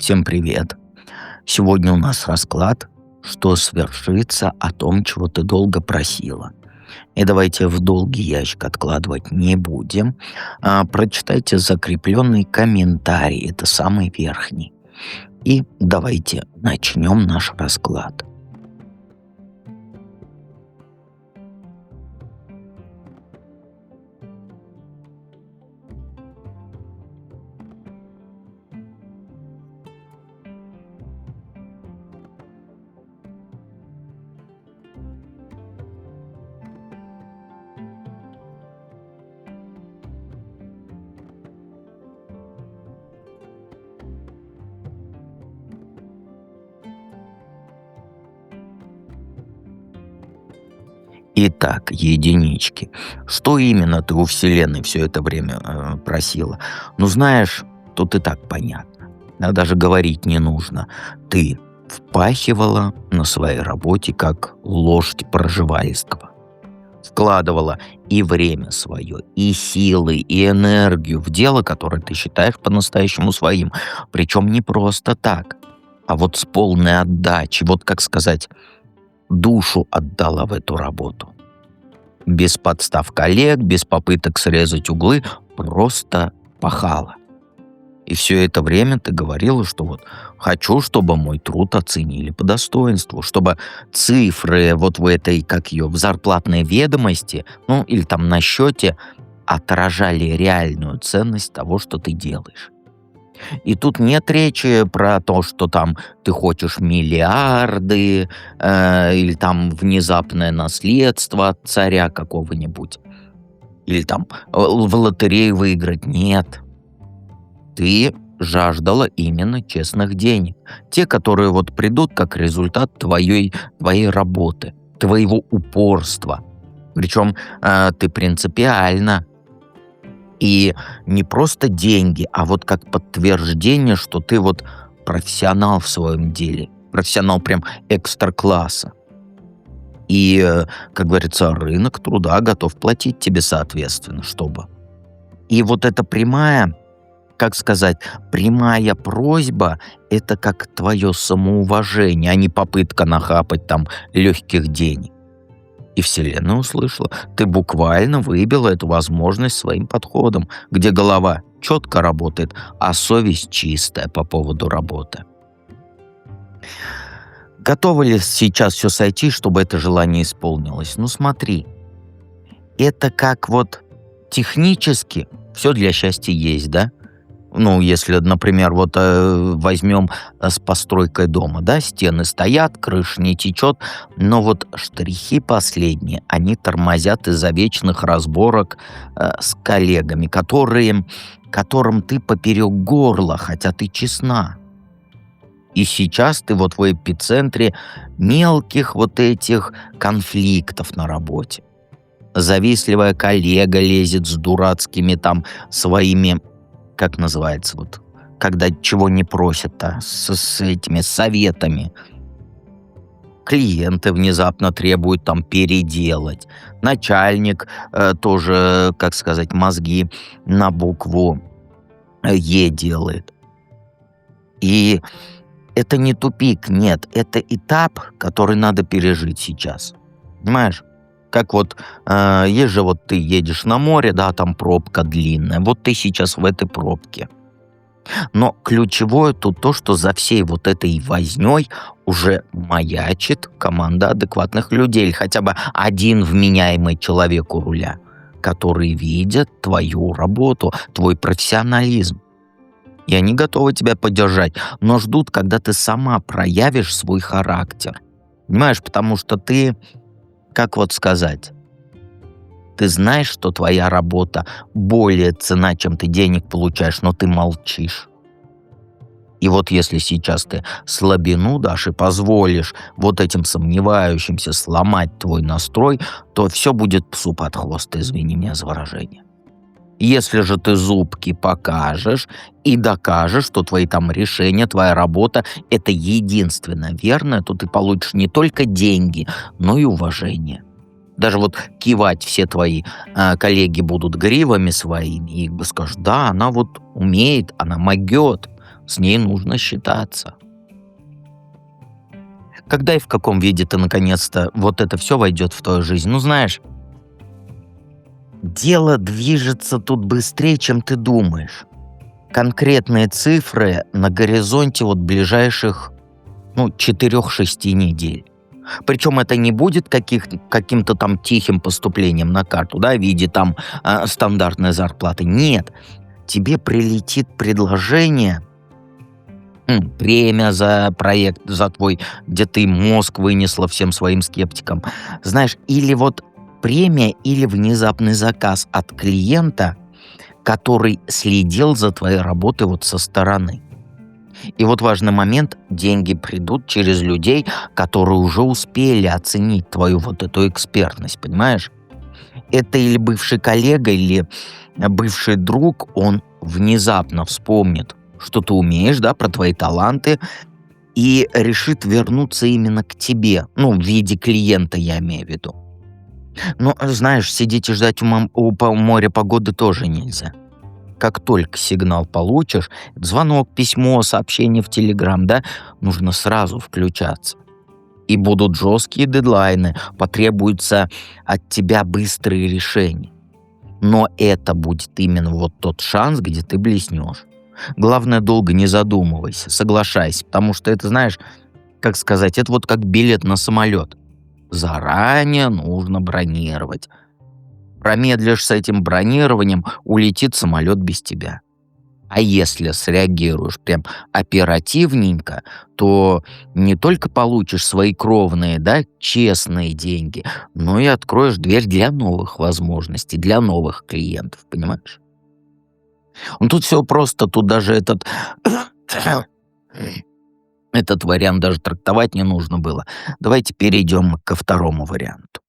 Всем привет! Сегодня у нас расклад, что свершится о том, чего ты долго просила. И давайте в долгий ящик откладывать не будем. Прочитайте закрепленный комментарий, это самый верхний. И давайте начнем наш расклад. Итак, единички. Что именно ты у Вселенной все это время просила? Ну, знаешь, тут и так понятно. Да, даже говорить не нужно. Ты впахивала на своей работе, как лошадь проживальского. Вкладывала и время свое, и силы, и энергию в дело, которое ты считаешь по-настоящему своим. Причем не просто так, а вот с полной отдачей. Вот, как сказать, душу отдала в эту работу. Без подстав коллег, без попыток срезать углы, просто пахала. И все это время ты говорила, что вот хочу, чтобы мой труд оценили по достоинству, чтобы цифры вот в этой, как ее, в зарплатной ведомости, ну или там на счете отражали реальную ценность того, что ты делаешь. И тут нет речи про то, что там ты хочешь миллиарды или там внезапное наследство от царя какого-нибудь, или там в лотерею выиграть. Нет. Ты жаждала именно честных денег. Те, которые вот придут как результат твоей работы, твоего упорства. Причем ты принципиально. И не просто деньги, а вот как подтверждение, что ты вот профессионал в своем деле. Профессионал прям экстра-класса. И, как говорится, рынок труда готов платить тебе соответственно, чтобы. И вот эта прямая, как сказать, прямая просьба — это как твое самоуважение, а не попытка нахапать там легких денег. И Вселенная услышала. Ты буквально выбила эту возможность своим подходом, где голова четко работает, а совесть чистая по поводу работы. Готово ли сейчас все сойти, чтобы это желание исполнилось? Ну смотри, это как вот технически все для счастья есть, да? Ну, если, например, вот возьмем с постройкой дома, да, стены стоят, крыша не течет, но вот штрихи последние, они тормозят из-за вечных разборок с коллегами, которым ты поперек горла, хотя ты честна. И сейчас ты вот в эпицентре мелких вот этих конфликтов на работе. Завистливая коллега лезет с дурацкими там своими, как называется, вот, когда чего не просят-то, с этими советами. Клиенты внезапно требуют там переделать. Начальник тоже, как сказать, мозги на букву «Е» делает. И это не тупик, нет, это этап, который надо пережить сейчас. Понимаешь? Как вот, есть же вот ты едешь на море, да, там пробка длинная, вот ты сейчас в этой пробке. Но ключевое тут то, что за всей вот этой вознёй уже маячит команда адекватных людей, или хотя бы один вменяемый человек у руля, которые видят твою работу, твой профессионализм. И они готовы тебя поддержать, но ждут, когда ты сама проявишь свой характер. Понимаешь, потому что ты, как вот сказать, ты знаешь, что твоя работа более ценна, чем ты денег получаешь, но ты молчишь. И вот если сейчас ты слабину дашь и позволишь вот этим сомневающимся сломать твой настрой, то все будет псу под хвост, извини меня за выражение. Если же ты зубки покажешь и докажешь, что твои там решения, твоя работа — это единственно верное, то ты получишь не только деньги, но и уважение. Даже вот кивать все твои коллеги будут гривами своими и скажут: да, она вот умеет, она могет. с ней нужно считаться. Когда и в каком виде ты наконец-то вот это все войдет в твою жизнь? Ну, знаешь, дело движется тут быстрее, чем ты думаешь. Конкретные цифры на горизонте вот ближайших, ну, 4-6 недель. Причем это не будет каким-то там тихим поступлением на карту, да, в виде там стандартной зарплаты. Нет, тебе прилетит предложение, премия за проект, за твой, где ты мозг вынесла всем своим скептикам. Знаешь, или вот премия, или внезапный заказ от клиента, который следил за твоей работой вот со стороны. И вот важный момент, деньги придут через людей, которые уже успели оценить твою вот эту экспертность, понимаешь? Это или бывший коллега, или бывший друг, он внезапно вспомнит, что ты умеешь, да, про твои таланты, и решит вернуться именно к тебе, ну, в виде клиента, я имею в виду. Но, знаешь, сидеть и ждать у моря погоды тоже нельзя. Как только сигнал получишь, звонок, письмо, сообщение в Телеграм, да, нужно сразу включаться. И будут жесткие дедлайны, потребуются от тебя быстрые решения. Но это будет именно вот тот шанс, где ты блеснешь. Главное, долго не задумывайся, соглашайся, потому что это, знаешь, как сказать, это вот как билет на самолет. Заранее нужно бронировать. Промедлишь с этим бронированием, улетит самолет без тебя. А если среагируешь прям оперативненько, то не только получишь свои кровные, да, честные деньги, но и откроешь дверь для новых возможностей, для новых клиентов, понимаешь? Ну тут все просто, тут даже этот вариант даже трактовать не нужно было. Давайте перейдем ко второму варианту.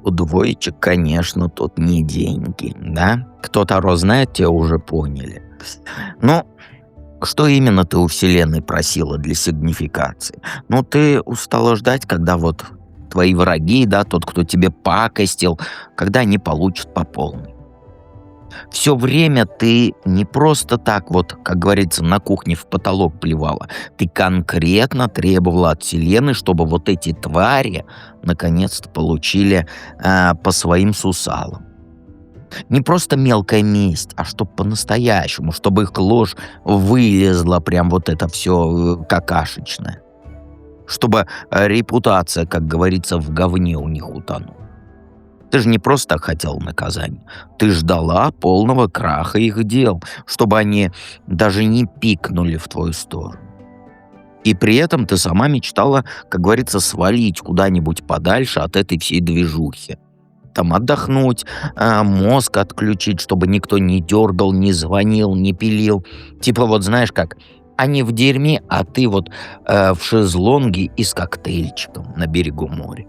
У двоечек, конечно, тут не деньги, да? Кто Таро знает, те уже поняли. Ну, что именно ты у Вселенной просила для сигнификации? Ну, ты устала ждать, когда вот твои враги, да, тот, кто тебе пакостил, когда они получат по полной. Все время ты не просто так вот, как говорится, на кухне в потолок плевала. Ты конкретно требовала от Вселенной, чтобы вот эти твари наконец-то получили по своим сусалам. Не просто мелкая месть, а чтоб по-настоящему, чтобы их ложь вылезла прям вот это все какашечное. Чтобы репутация, как говорится, в говне у них утонула. Ты же не просто так хотела наказания. Ты ждала полного краха их дел, чтобы они даже не пикнули в твою сторону. И при этом ты сама мечтала, как говорится, свалить куда-нибудь подальше от этой всей движухи. Там отдохнуть, мозг отключить, чтобы никто не дергал, не звонил, не пилил. Типа вот знаешь как, они в дерьме, а ты вот в шезлонге и с коктейльчиком на берегу моря.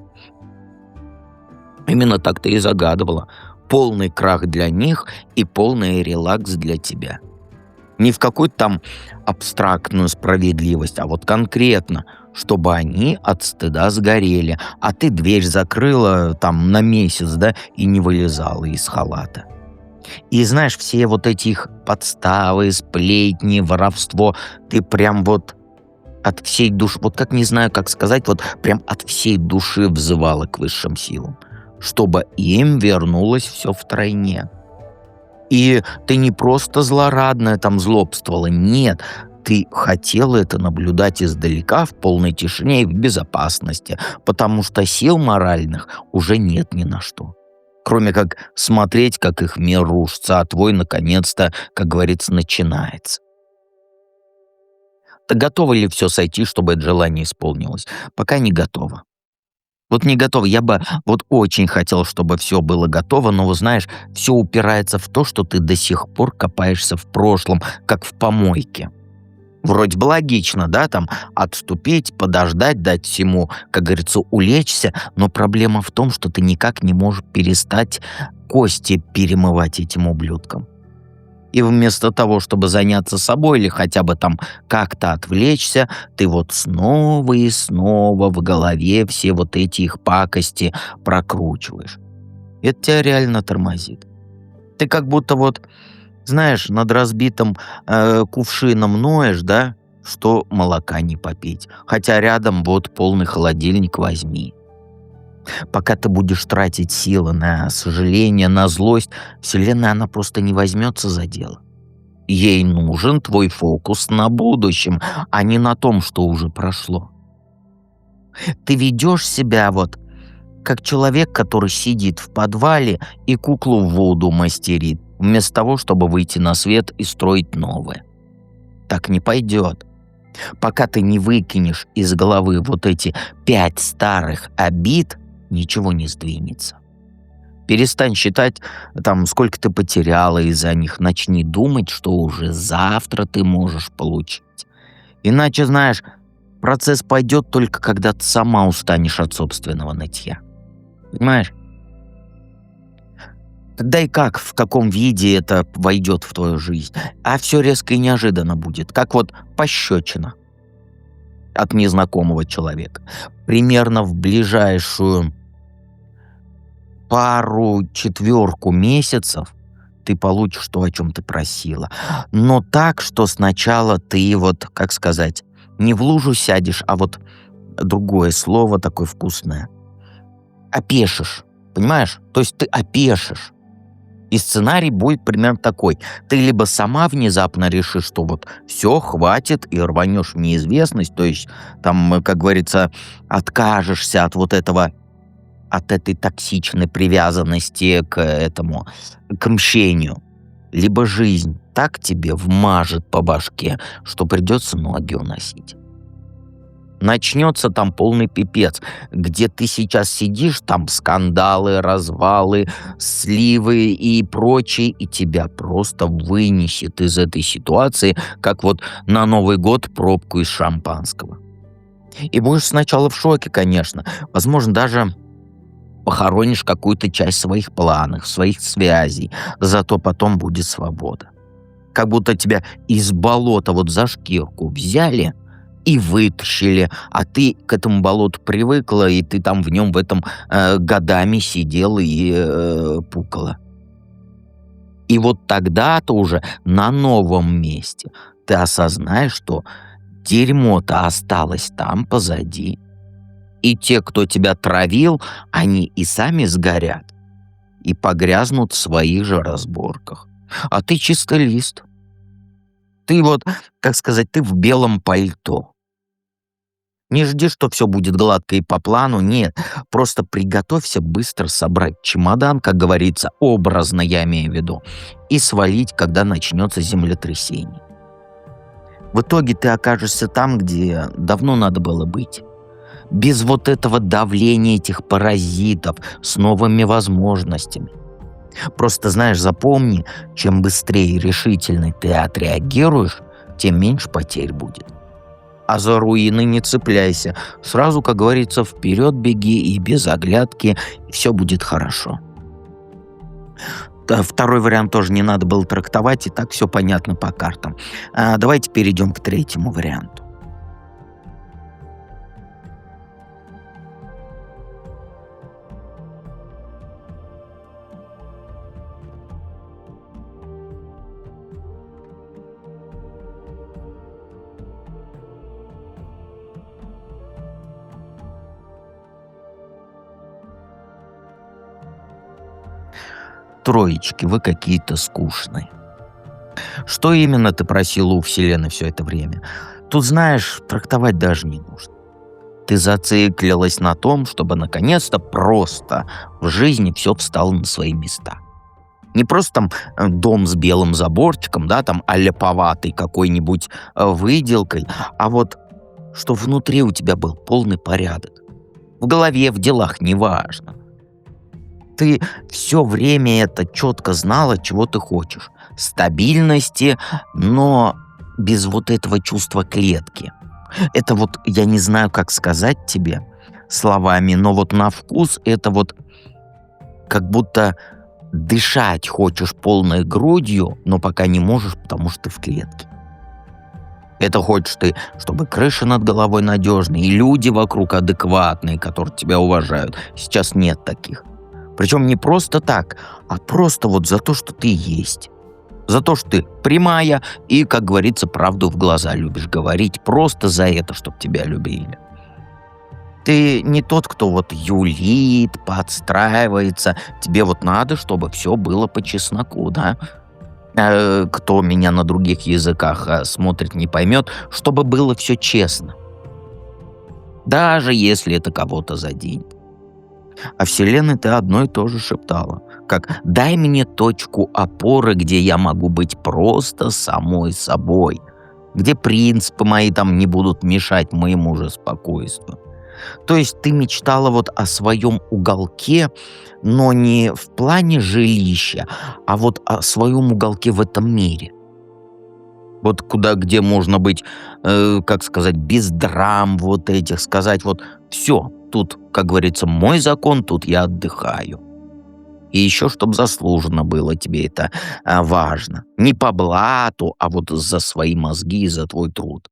Именно так ты и загадывала. Полный крах для них и полный релакс для тебя. Не в какую-то там абстрактную справедливость, а вот конкретно, чтобы они от стыда сгорели, а ты дверь закрыла там на месяц, да, и не вылезала из халата. И знаешь, все вот эти их подставы, сплетни, воровство, ты прям вот от всей души, вот как не знаю, как сказать, вот прям от всей души взывала к высшим силам, чтобы им вернулось все втройне. И ты не просто злорадная там злобствовала, нет, ты хотела это наблюдать издалека в полной тишине и в безопасности, потому что сил моральных уже нет ни на что. Кроме как смотреть, как их мир рушится, а твой наконец-то, как говорится, начинается. Ты готова ли все сойти, чтобы это желание исполнилось? Пока не готова. Вот не готова. Я бы вот очень хотел, чтобы все было готово, но, вот знаешь, все упирается в то, что ты до сих пор копаешься в прошлом, как в помойке. Вроде бы логично, да, там отступить, подождать, дать всему, как говорится, улечься, но проблема в том, что ты никак не можешь перестать кости перемывать этим ублюдком. И вместо того, чтобы заняться собой или хотя бы там как-то отвлечься, ты вот снова и снова в голове все вот эти их пакости прокручиваешь. Это тебя реально тормозит. Ты как будто вот, знаешь, над разбитым кувшином ноешь, да, что молока не попить. Хотя рядом вот полный холодильник возьми. Пока ты будешь тратить силы на сожаление, на злость, Вселенная, она просто не возьмется за дело. Ей нужен твой фокус на будущем, а не на том, что уже прошло. Ты ведешь себя вот как человек, который сидит в подвале и куклу в воду мастерит, вместо того, чтобы выйти на свет и строить новое. Так не пойдет. Пока ты не выкинешь из головы вот эти 5 старых обид, ничего не сдвинется. Перестань считать, там, сколько ты потеряла из-за них. Начни думать, что уже завтра ты можешь получить. Иначе, знаешь, процесс пойдет только когда ты сама устанешь от собственного нытья. Понимаешь? Когда и как, в каком виде это войдет в твою жизнь. А все резко и неожиданно будет. Как вот пощечина от незнакомого человека. Примерно в ближайшую пару-четверку месяцев ты получишь то, о чем ты просила. Но так, что сначала ты вот, как сказать, не в лужу сядешь, а вот другое слово такое вкусное. Опешишь. Понимаешь? То есть ты опешишь. И сценарий будет примерно такой. Ты либо сама внезапно решишь, что вот все, хватит, и рванешь в неизвестность, то есть там, как говорится, откажешься от вот этого, от этой токсичной привязанности к этому, к мщению. Либо жизнь так тебе вмажет по башке, что придется ноги уносить. Начнется там полный пипец, где ты сейчас сидишь, там скандалы, развалы, сливы и прочее, и тебя просто вынесет из этой ситуации, как вот на Новый год пробку из шампанского. И будешь сначала в шоке, конечно, возможно, даже похоронишь какую-то часть своих планов, своих связей, зато потом будет свобода. Как будто тебя из болота вот за шкирку взяли и вытащили, а ты к этому болоту привыкла, и ты там в нем в этом годами сидела и пукала. И вот тогда-то уже на новом месте ты осознаешь, что дерьмо-то осталось там позади. И те, кто тебя травил, они и сами сгорят, и погрязнут в своих же разборках. А ты чистый лист. Ты вот, как сказать, ты в белом пальто. Не жди, что все будет гладко и по плану, нет. Просто приготовься быстро собрать чемодан, как говорится, образно я имею в виду, и свалить, когда начнется землетрясение. В итоге ты окажешься там, где давно надо было быть. Без вот этого давления этих паразитов с новыми возможностями. Просто, знаешь, запомни, чем быстрее и решительно ты отреагируешь, тем меньше потерь будет. А за руины не цепляйся. Сразу, как говорится, вперед беги и без оглядки, и все будет хорошо. Второй вариант тоже не надо было трактовать, и так все понятно по картам. Давайте перейдем к третьему варианту. Троечки, вы какие-то скучные. Что именно ты просила у Вселенной все это время? Тут, знаешь, трактовать даже не нужно. Ты зациклилась на том, чтобы наконец-то просто в жизни все встало на свои места. Не просто там дом с белым заборчиком, да, там аляповатый какой-нибудь выделкой, а вот что внутри у тебя был полный порядок. В голове, в делах, неважно. Ты все время это четко знала, чего ты хочешь. Стабильности, но без вот этого чувства клетки. Это вот, я не знаю, как сказать тебе словами, но вот на вкус это вот как будто дышать хочешь полной грудью, но пока не можешь, потому что ты в клетке. Это хочешь ты, чтобы крыша над головой надежная, и люди вокруг адекватные, которые тебя уважают. Сейчас нет таких. Причем не просто так, а просто вот за то, что ты есть. За то, что ты прямая и, как говорится, правду в глаза любишь говорить. Просто за это, чтобы тебя любили. Ты не тот, кто вот юлит, подстраивается. Тебе вот надо, чтобы все было по чесноку, да? Кто меня на других языках смотрит, не поймет, чтобы было все честно. Даже если это кого-то заденет. А Вселенной ты одно и то же шептала. Как «дай мне точку опоры, где я могу быть просто самой собой, где принципы мои там не будут мешать моему же спокойствию». То есть ты мечтала вот о своем уголке, но не в плане жилища, а вот о своем уголке в этом мире. Вот куда, где можно быть, как сказать, без драм вот этих, сказать вот все, тут, как говорится, мой закон, тут я отдыхаю. И еще, чтобы заслуженно было тебе это важно. Не по блату, а вот за свои мозги и за твой труд.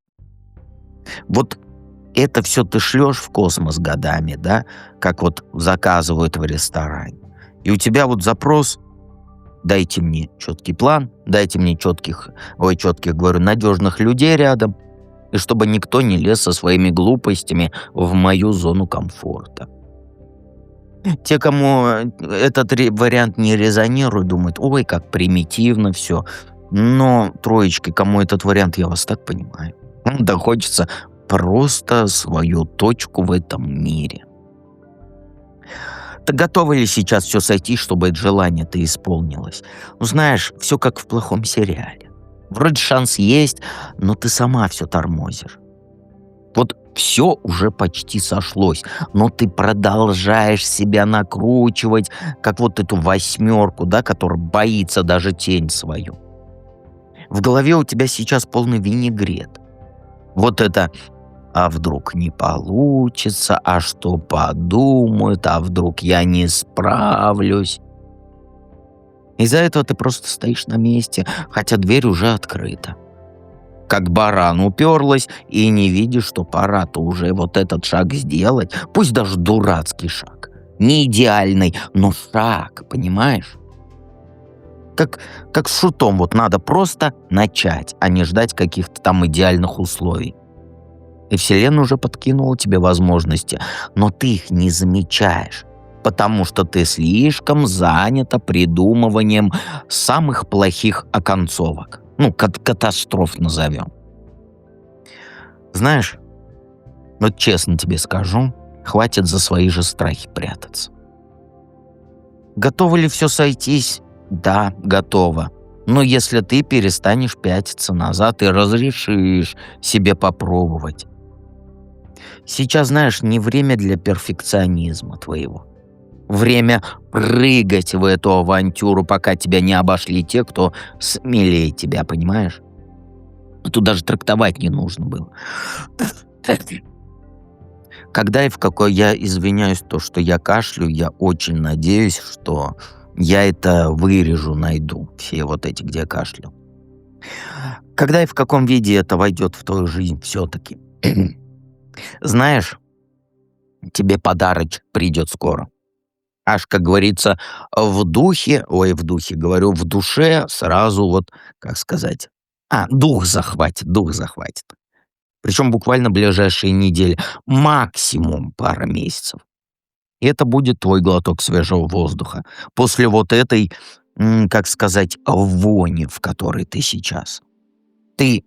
Вот это все ты шлешь в космос годами, да, как вот заказывают в ресторане. И у тебя вот запрос: дайте мне четкий план, дайте мне четких, говорю, надежных людей рядом, и чтобы никто не лез со своими глупостями в мою зону комфорта. Те, кому этот вариант не резонирует, думают: ой, как примитивно все. Но, троечки, кому этот вариант, я вас так понимаю. Да хочется просто свою точку в этом мире. Ты готова ли сейчас все сойти, чтобы это желание-то исполнилось? Ну, знаешь, все как в плохом сериале. Вроде шанс есть, но ты сама все тормозишь. Вот все уже почти сошлось, но ты продолжаешь себя накручивать, как вот эту восьмерку, да, которая боится даже тень свою. В голове у тебя сейчас полный винегрет. Вот это: а вдруг не получится, а что подумают, а вдруг я не справлюсь. Из-за этого ты просто стоишь на месте, хотя дверь уже открыта. Как баран уперлась и не видишь, что пора-то уже вот этот шаг сделать, пусть даже дурацкий шаг. Не идеальный, но шаг, понимаешь? Как с шутом, вот надо просто начать, а не ждать каких-то там идеальных условий. И Вселенная уже подкинула тебе возможности, но ты их не замечаешь, потому что ты слишком занята придумыванием самых плохих оконцовок. Ну, катастроф назовем. Знаешь, вот честно тебе скажу, хватит за свои же страхи прятаться. Готово ли все сойтись? Да, готово. Но если ты перестанешь пятиться назад и разрешишь себе попробовать. Сейчас, знаешь, не время для перфекционизма твоего. Время прыгать в эту авантюру, пока тебя не обошли те, кто смелее тебя, понимаешь? Тут даже трактовать не нужно было. Когда и в какой, я извиняюсь, то, что я кашлю, я очень надеюсь, что я это вырежу, найду, все вот эти, где я кашлял. Когда и в каком виде это войдет в твою жизнь все-таки. Знаешь, тебе подарочек придет скоро. Аж, как говорится, в духе, говорю, в душе сразу вот, как сказать, дух захватит. Причем буквально ближайшие недели, максимум пара месяцев. И это будет твой глоток свежего воздуха после вот этой, как сказать, вони, в которой ты сейчас. Ты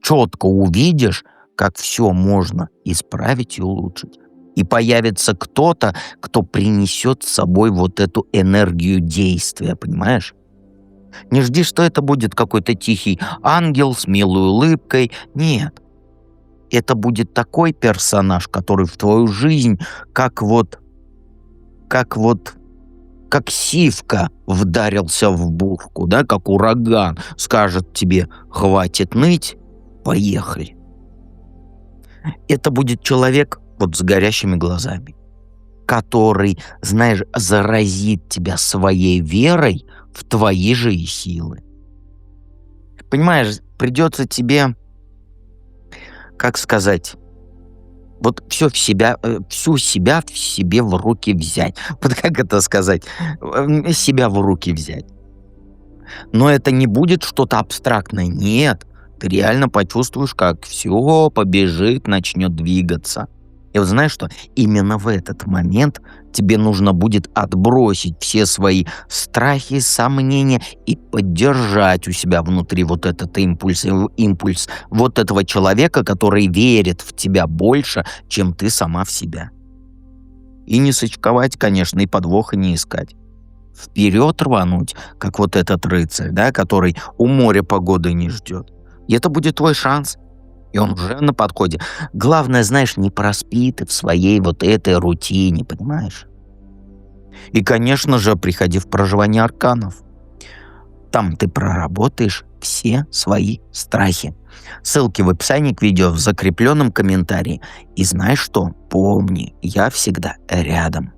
четко увидишь, как все можно исправить и улучшить. И появится кто-то, кто принесет с собой вот эту энергию действия, понимаешь? Не жди, что это будет какой-то тихий ангел с милой улыбкой. Нет. Это будет такой персонаж, который в твою жизнь как сивка вдарился в бурку, да, как ураган, скажет тебе: хватит ныть, Поехали. Это будет человек вот с горящими глазами, который, знаешь, заразит тебя своей верой в твои же и силы. Понимаешь, придется тебе, как сказать, вот всю себя в себе в руки взять. Вот как это сказать? Себя в руки взять. Но это не будет что-то абстрактное. Нет, ты реально почувствуешь, как все побежит, начнет двигаться. И вот знаешь что? Именно в этот момент тебе нужно будет отбросить все свои страхи, сомнения и поддержать у себя внутри вот этот импульс вот этого человека, который верит в тебя больше, чем ты сама в себя. И не сочковать, конечно, и подвоха не искать. Вперед рвануть, как вот этот рыцарь, да, который у моря погоды не ждет. И это будет твой шанс. И он уже на подходе. Главное, знаешь, не проспи ты в своей вот этой рутине, понимаешь? И, конечно же, приходи в проживание арканов. Там ты проработаешь все свои страхи. Ссылки в описании к видео, в закрепленном комментарии. И знаешь что? Помни, я всегда рядом.